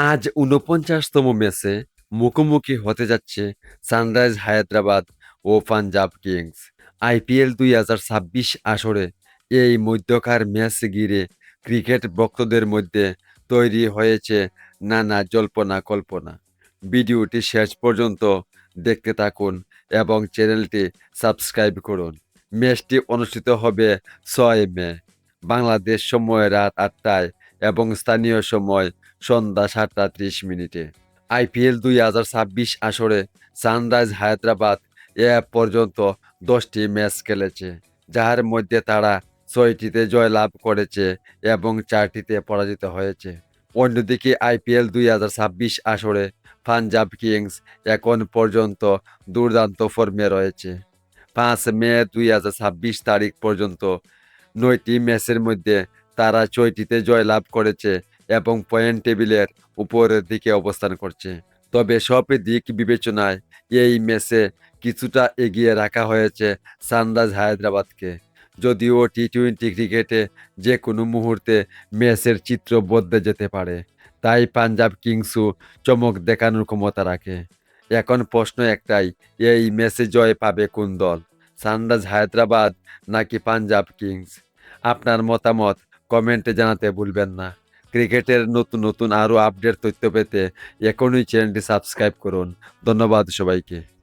আজ ৪৯তম ম্যাচে মুখোমুখি হতে যাচ্ছে সানরাইজ হায়দ্রাবাদ ও পাঞ্জাব কিংস। আইপিএল ২০২৬ আসরে এই মধ্যকার ম্যাচ ঘিরে ক্রিকেট ভক্তদের মধ্যে তৈরি হয়েছে নানা জল্পনা-কল্পনা। ভিডিওটি শেষ পর্যন্ত দেখতে থাকুন এবং চ্যানেলটি সাবস্ক্রাইব করুন। ম্যাচটি অনুষ্ঠিত হবে ৬ মে বাংলাদেশ সময় রাত ৮টায় এবং স্থানীয় সময় সন্ধ্যা ৭টা ৩০ মিনিটে। আইপিএল ২০২৬ আসরে সানরাইজ হায়দ্রাবাদ এ পর্যন্ত ১০টি ম্যাচ খেলেছে, যার মধ্যে তারা ৬টিতে জয়লাভ করেছে এবং ৪টিতে পরাজিত হয়েছে। অন্যদিকে আইপিএল ২০২৬ আসরে পাঞ্জাব কিংস এখন পর্যন্ত দুর্দান্ত ফর্মে রয়েছে। ৫ মে ২০২৬ তারিখ পর্যন্ত ৯টি ম্যাচের মধ্যে তারা ৬টিতে জয়লাভ করেছে এবং পয়েন্ট টেবিলের উপরের দিকে অবস্থান করছে। তবে সব দিক বিবেচনায় এই ম্যাচে কিছুটা এগিয়ে রাখা হয়েছে সানরাইজ হায়দ্রাবাদকে। যদিও টি-টোয়েন্টি ক্রিকেটে যেকোনো মুহূর্তে ম্যাচের চিত্র বদলে যেতে পারে, তাই পাঞ্জাব কিংসও চমক দেখানোর ক্ষমতা রাখে। এখন প্রশ্ন একটাই, এই ম্যাচে জয় পাবে কোন দল? সানরাইজ হায়দ্রাবাদ নাকি পাঞ্জাব কিংস? আপনার মতামত কমেন্টে জানাতে ভুলবেন না। ক্রিকেটের নতুন নতুন আরও আপডেট তথ্য পেতে এখনই চ্যানেলটি সাবস্ক্রাইব করুন। ধন্যবাদ সবাইকে।